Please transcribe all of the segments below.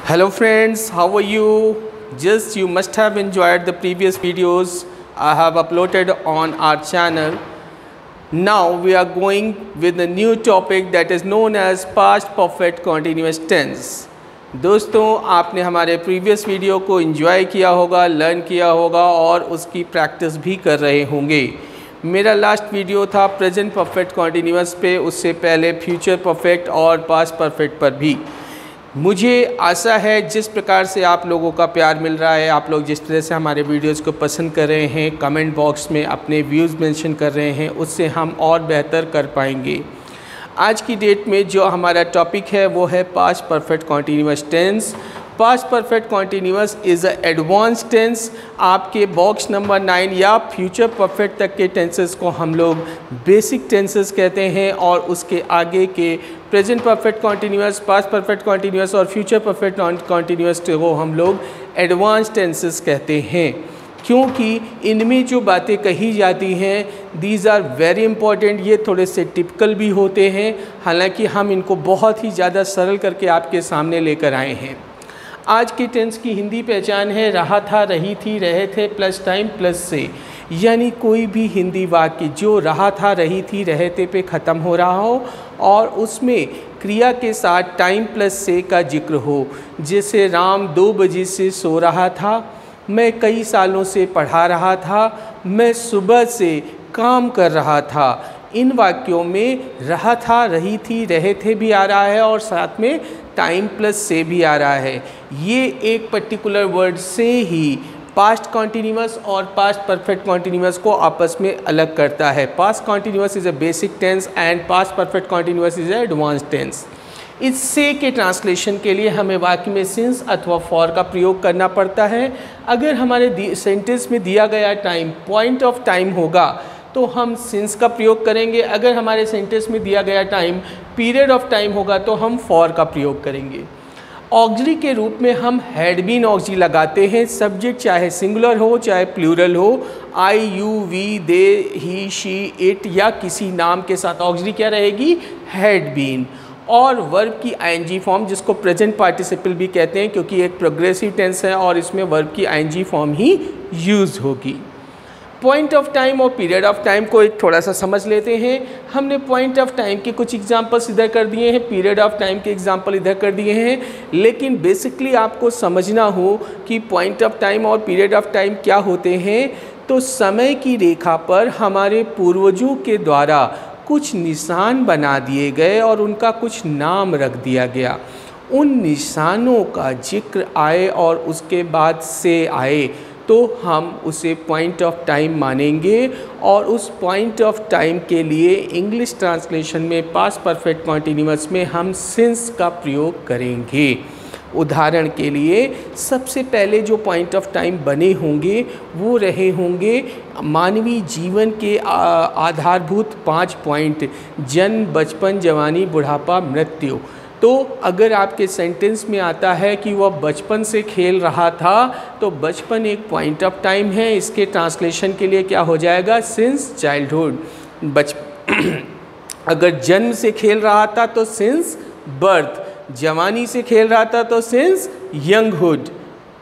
Hello friends, how are you? Just you must have enjoyed the previous videos I have uploaded on our channel. Now we are going with a new topic that is known as past perfect continuous tense. दोस्तों आपने हमारे previous video को enjoy किया होगा, learn किया होगा और उसकी प्रैक्टिस भी कर रहे होंगे। मेरा लास्ट वीडियो था प्रेजेंट परफेक्ट कॉन्टिन्यूअस पे, उससे पहले फ्यूचर परफेक्ट और पास्ट परफेक्ट पर भी। मुझे आशा है जिस प्रकार से आप लोगों का प्यार मिल रहा है, आप लोग जिस तरह से हमारे वीडियोस को पसंद कर रहे हैं, कमेंट बॉक्स में अपने व्यूज़ मेंशन कर रहे हैं, उससे हम और बेहतर कर पाएंगे। आज की डेट में जो हमारा टॉपिक है वो है past perfect continuous tense. Past perfect continuous is a advance tense. आपके बॉक्स नंबर 9 या फ्यूचर परफेक्ट तक के टेंसेस को हम लोग बेसिक टेंसेस कहते हैं और उसके आगे के present perfect continuous, past perfect continuous और फ्यूचर परफेक्ट कॉन्टिन्यूअस को हम लोग एडवांस टेंसेस कहते हैं, क्योंकि इनमें जो बातें कही जाती हैं दीज आर वेरी इंपॉर्टेंट। ये थोड़े से टिपिकल भी होते हैं, हालांकि हम इनको बहुत ही ज़्यादा सरल करके आपके सामने लेकर आए हैं। आज की टेंस की हिंदी पहचान है रहा था, रही थी, रहे थे प्लस टाइम प्लस से। यानी कोई भी हिंदी वाक्य जो रहा था, रही थी, रहे थे पे ख़त्म हो रहा हो और उसमें क्रिया के साथ टाइम प्लस से का जिक्र हो। जैसे राम 2 बजे से सो रहा था, मैं कई सालों से पढ़ा रहा था, मैं सुबह से काम कर रहा था। इन वाक्यों में रहा था, रही थी, रहे थे भी आ रहा है और साथ में टाइम प्लस से भी आ रहा है। ये एक पर्टिकुलर वर्ड से ही पास्ट कॉन्टिन्यूअस और पास्ट परफेक्ट कॉन्टिन्यूअस को आपस में अलग करता है। Past continuous is a basic tense and past perfect continuous is a advance tense. इस से के ट्रांसलेशन के लिए हमें वाक्य में सिंस अथवा फॉर का प्रयोग करना पड़ता है। अगर हमारे सेंटेंस में दिया गया टाइम पॉइंट ऑफ टाइम होगा तो हम सिंस का प्रयोग करेंगे। अगर हमारे सेंटेंस में दिया गया टाइम पीरियड ऑफ टाइम होगा तो हम फॉर का प्रयोग करेंगे। ऑक्सिलरी के रूप में हम हैड बीन ऑक्सिलरी लगाते हैं। सब्जेक्ट चाहे सिंगुलर हो चाहे प्लूरल हो, I, you, we, they, he, she, it या किसी नाम के साथ ऑक्सिलरी क्या रहेगी? Had been. और वर्ब की आईएनजी फॉर्म जिसको प्रेजेंट पार्टिसिपल भी कहते हैं, क्योंकि एक प्रोग्रेसिव टेंस है और इसमें वर्ब की आईएनजी फॉर्म ही यूज होगी। पॉइंट ऑफ टाइम और पीरियड ऑफ टाइम को एक थोड़ा सा समझ लेते हैं। हमने पॉइंट ऑफ टाइम के कुछ एग्जांपल्स इधर कर दिए हैं, पीरियड ऑफ टाइम के एग्जांपल इधर कर दिए हैं, लेकिन बेसिकली आपको समझना हो कि पॉइंट ऑफ टाइम और पीरियड ऑफ टाइम क्या होते हैं। तो समय की रेखा पर हमारे पूर्वजों के द्वारा कुछ निशान बना दिए गए और उनका कुछ नाम रख दिया गया। उन निशानों का जिक्र आए और उसके बाद से आए तो हम उसे पॉइंट ऑफ टाइम मानेंगे और उस पॉइंट ऑफ टाइम के लिए इंग्लिश ट्रांसलेशन में पास्ट परफेक्ट कॉन्टिन्यूअस में हम सिंस का प्रयोग करेंगे। उदाहरण के लिए सबसे पहले जो पॉइंट ऑफ टाइम बने होंगे वो रहे होंगे मानवीय जीवन के आधारभूत 5 पॉइंट: जन्म, बचपन, जवानी, बुढ़ापा, मृत्यु। तो अगर आपके सेंटेंस में आता है कि वह बचपन से खेल रहा था तो बचपन एक पॉइंट ऑफ टाइम है। इसके ट्रांसलेशन के लिए क्या हो जाएगा? Since childhood. अगर जन्म से खेल रहा था तो सिंस बर्थ, जवानी से खेल रहा था तो सिंस यंगहुड।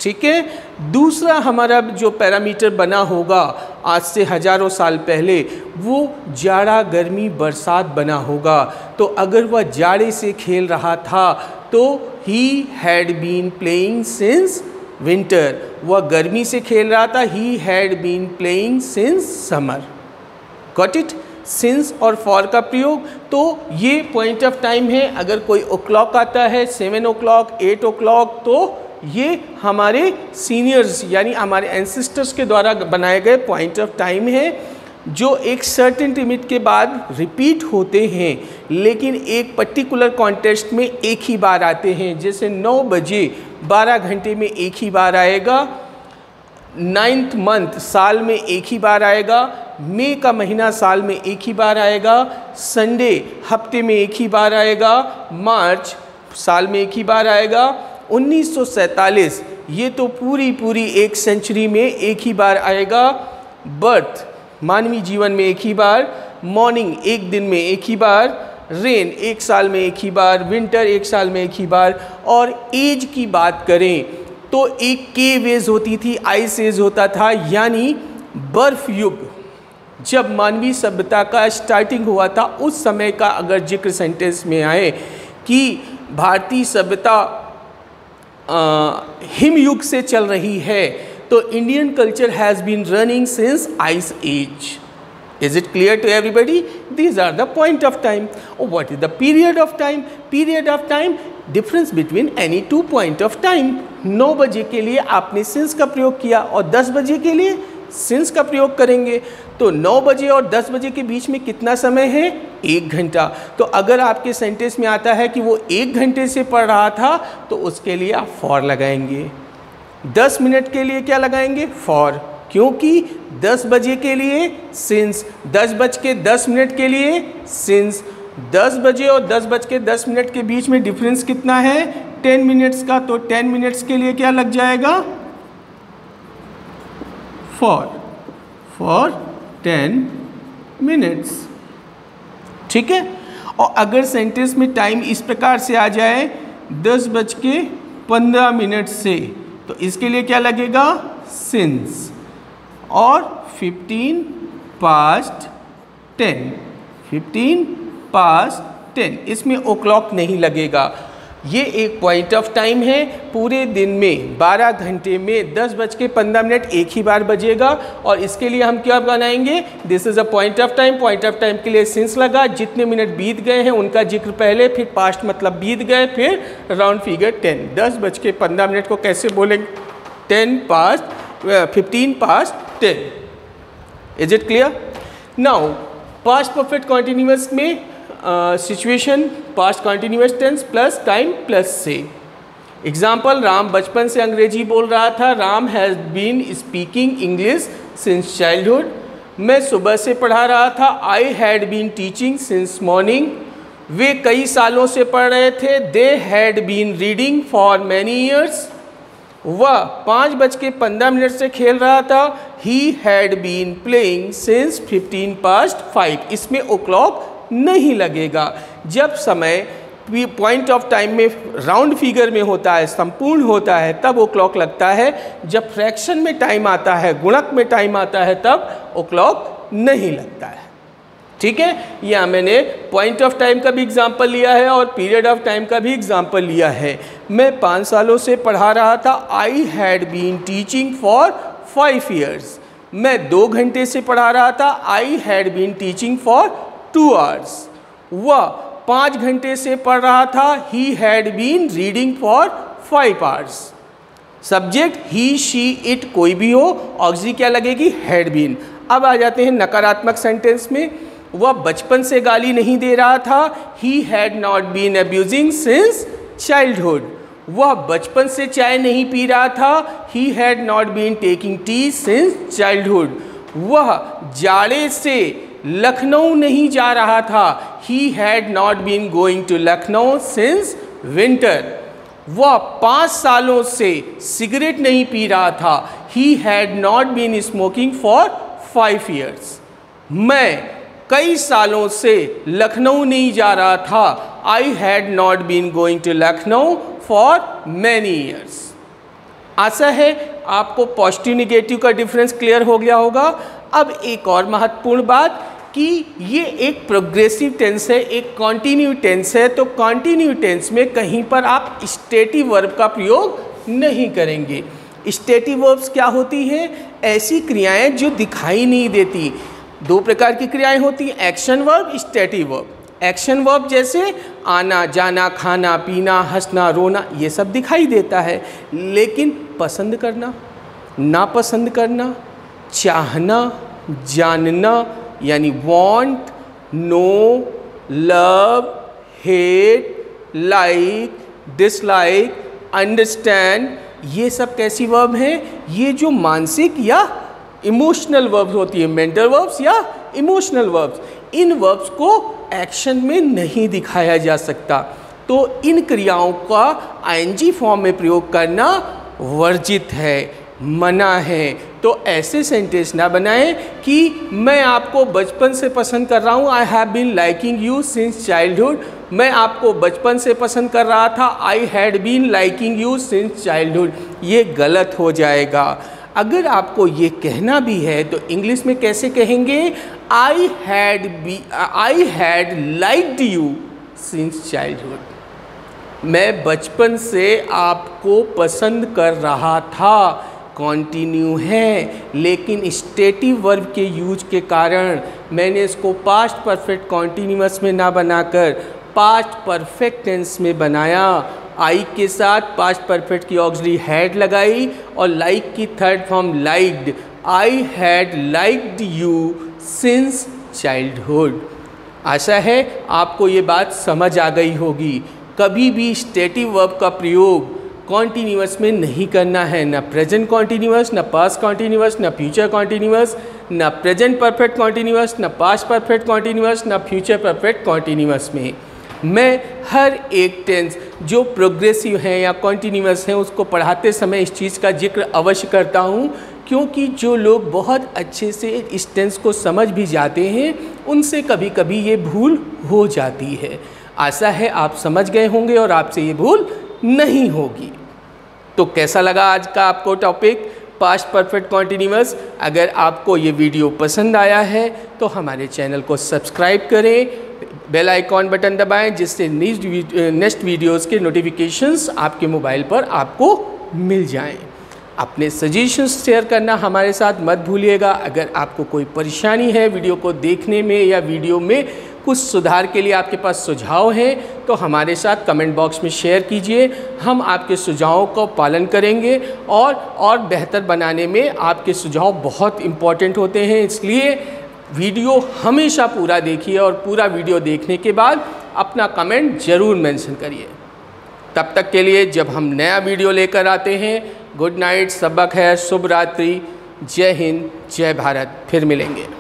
ठीक है। दूसरा हमारा जो पैरामीटर बना होगा आज से हजारों साल पहले, वो जाड़ा, गर्मी, बरसात बना होगा। तो अगर वह जाड़े से खेल रहा था तो he had been playing since winter. वह गर्मी से खेल रहा था, he had been playing since summer. Got it? Since और फॉर का प्रयोग। तो ये पॉइंट ऑफ टाइम है। अगर कोई o'clock आता है, 7 o'clock, 8 o'clock, तो ये हमारे सीनियर्स यानी हमारे एंसेस्टर्स के द्वारा बनाए गए पॉइंट ऑफ टाइम है, जो एक सर्टेन लिमिट के बाद रिपीट होते हैं, लेकिन एक पर्टिकुलर कॉन्टेक्स्ट में एक ही बार आते हैं। जैसे 9 बजे 12 घंटे में एक ही बार आएगा, 9th मंथ साल में एक ही बार आएगा, मई का महीना साल में एक ही बार आएगा, संडे हफ्ते में एक ही बार आएगा, मार्च साल में एक ही बार आएगा। 1947 ये तो पूरी एक सेंचुरी में एक ही बार आएगा। बर्थ मानवीय जीवन में एक ही बार, मॉर्निंग एक दिन में एक ही बार, रेन एक साल में एक ही बार, विंटर एक साल में एक ही बार। और एज की बात करें तो एक केव एज होती थी, आइस एज होता था, यानी बर्फ युग। जब मानवीय सभ्यता का स्टार्टिंग हुआ था उस समय का अगर जिक्र सेंटेंस में आए कि भारतीय सभ्यता हिम युग से चल रही है, तो Indian culture has been running since ice age. Is it clear to everybody? These are the point of time. What is the period of time? Period of time, difference between any two point of time. 9 बजे के लिए आपने since का प्रयोग किया और 10 बजे के लिए since का प्रयोग करेंगे, तो 9 बजे और 10 बजे के बीच में कितना समय है? 1 घंटा। तो अगर आपके सेंटेंस में आता है कि वो 1 घंटे से पढ़ रहा था, तो उसके लिए आप for लगाएंगे। 10 मिनट के लिए क्या लगाएंगे? for, क्योंकि 10 बजे के लिए सिंस, 10:10 के लिए सिंस। 10 बजे और 10:10 के बीच में डिफरेंस कितना है? 10 मिनट्स का। तो 10 मिनट्स के लिए क्या लग जाएगा? For 10 minutes. ठीक है। और अगर सेंटेंस में टाइम इस प्रकार से आ जाए 10:15 से, तो इसके लिए क्या लगेगा? सिंस। और 15 past 10, इसमें ओ क्लॉक नहीं लगेगा। ये एक पॉइंट ऑफ टाइम है। पूरे दिन में 12 घंटे में 10:15 एक ही बार बजेगा, और इसके लिए हम क्या बनाएंगे? This is a point of time. Point of time के लिए सिंस लगा, जितने मिनट बीत गए हैं उनका जिक्र पहले, फिर पास्ट मतलब बीत गए, फिर राउंड फिगर 10। 10:15 को कैसे बोलेंगे? 15 past 10. Is it clear? Now, past perfect continuous में situation past continuous tense plus time plus से। एग्जाम्पल, राम बचपन से अंग्रेजी बोल रहा था। Ram has been speaking English since childhood. मैं सुबह से पढ़ा रहा था। I had been teaching since morning. वे कई सालों से पढ़ रहे थे। They had been reading for many years. वह 5:15 से खेल रहा था। He had been playing since 15 past 5। इसमें ओ क्लॉक नहीं लगेगा। जब समय पॉइंट ऑफ टाइम में राउंड फिगर में होता है, संपूर्ण होता है, तब ओ क्लॉक लगता है। जब फ्रैक्शन में टाइम आता है, गुणक में टाइम आता है, तब ओ क्लॉक नहीं लगता है। ठीक है। या मैंने पॉइंट ऑफ टाइम का भी एग्जाम्पल लिया है और पीरियड ऑफ टाइम का भी एग्जाम्पल लिया है। मैं 5 सालों से पढ़ा रहा था। I had been teaching for 5 years। मैं 2 घंटे से पढ़ा रहा था। I had been teaching for 2 hours। वह 5 घंटे से पढ़ रहा था। He had been reading for 5 hours। Subject he, she, it कोई भी हो, ऑक्सी क्या लगेगी? Had been. अब आ जाते हैं नकारात्मक सेंटेंस में। वह बचपन से गाली नहीं दे रहा था। He had not been abusing since childhood. वह बचपन से चाय नहीं पी रहा था। He had not been taking tea since childhood. वह जाड़े से लखनऊ नहीं जा रहा था। He had not been going to Lucknow since winter. वह 5 सालों से सिगरेट नहीं पी रहा था। He had not been smoking for 5 years। मैं कई सालों से लखनऊ नहीं जा रहा था। I had not been going to Lucknow for many years. आशा है आपको पॉजिटिव निगेटिव का डिफरेंस क्लियर हो गया होगा। अब एक और महत्वपूर्ण बात कि ये एक प्रोग्रेसिव टेंस है, एक कॉन्टिन्यू टेंस है। तो कॉन्टिन्यू टेंस में कहीं पर आप स्टेटिव वर्ब का प्रयोग नहीं करेंगे। स्टेटिव वर्ब्स क्या होती हैं? ऐसी क्रियाएं जो दिखाई नहीं देती। 2 प्रकार की क्रियाएं होती हैं, action verb, stative verb. Action verb जैसे आना, जाना, खाना, पीना, हंसना, रोना, ये सब दिखाई देता है। लेकिन पसंद करना, नापसंद करना, चाहना, जानना, यानी want, know, love, hate, like, dislike, understand, ये सब कैसी वर्ब हैं? ये जो मानसिक या इमोशनल वर्ब्स होती है, मेंटल वर्ब्स या इमोशनल वर्ब्स। इन वर्ब्स को एक्शन में नहीं दिखाया जा सकता। तो इन क्रियाओं का आईएनजी फॉर्म में प्रयोग करना वर्जित है, मना है। तो ऐसे सेंटेंस ना बनाएं कि मैं आपको बचपन से पसंद कर रहा हूँ, I have been liking you since childhood. मैं आपको बचपन से पसंद कर रहा था, I had been liking you since childhood. ये गलत हो जाएगा। अगर आपको ये कहना भी है तो इंग्लिश में कैसे कहेंगे? आई had liked you since childhood. मैं बचपन से आपको पसंद कर रहा था। कॉन्टिन्यू है, लेकिन स्टेटिव वर्ब के यूज के कारण मैंने इसको पास्ट परफेक्ट कॉन्टिन्यूअस में ना बनाकर पास्ट परफेक्ट टेंस में बनाया। आई के साथ पास्ट परफेक्ट की ऑक्सिलरी हैड लगाई और लाइक की third form liked. I had liked you since childhood. आशा है आपको ये बात समझ आ गई होगी। कभी भी स्टेटिव वर्ब का प्रयोग कॉन्टिन्यूअस में नहीं करना है, ना प्रेजेंट कॉन्टिन्यूअस, ना पास्ट कॉन्टिन्यूअस, ना फ्यूचर कॉन्टिन्यूअस, ना प्रेजेंट परफेक्ट कॉन्टिन्यूअस, ना पास्ट परफेक्ट कॉन्टिन्यूअस, ना फ्यूचर परफेक्ट कॉन्टिन्यूअस में। मैं हर एक टेंस जो प्रोग्रेसिव है या कॉन्टिन्यूअस है उसको पढ़ाते समय इस चीज़ का जिक्र अवश्य करता हूँ, क्योंकि जो लोग बहुत अच्छे से इस टेंस को समझ भी जाते हैं उनसे कभी कभी ये भूल हो जाती है। आशा है आप समझ गए होंगे और आपसे ये भूल नहीं होगी। तो कैसा लगा आज का आपको टॉपिक पास्ट परफेक्ट कॉन्टिन्यूअस? अगर आपको ये वीडियो पसंद आया है तो हमारे चैनल को सब्सक्राइब करें, बेल आइकॉन बटन दबाएं, जिससे नेक्स्ट वीडियोस के नोटिफिकेशंस आपके मोबाइल पर आपको मिल जाएं। अपने सजेशंस शेयर करना हमारे साथ मत भूलिएगा। अगर आपको कोई परेशानी है वीडियो को देखने में या वीडियो में कुछ सुधार के लिए आपके पास सुझाव हैं तो हमारे साथ कमेंट बॉक्स में शेयर कीजिए। हम आपके सुझावों का पालन करेंगे और बेहतर बनाने में आपके सुझाव बहुत इम्पॉर्टेंट होते हैं। इसलिए वीडियो हमेशा पूरा देखिए और पूरा वीडियो देखने के बाद अपना कमेंट ज़रूर मेंशन करिए। तब तक के लिए जब हम नया वीडियो लेकर आते हैं, गुड नाइट, सबक है, शुभ रात्रि, जय हिंद, जय भारत। फिर मिलेंगे।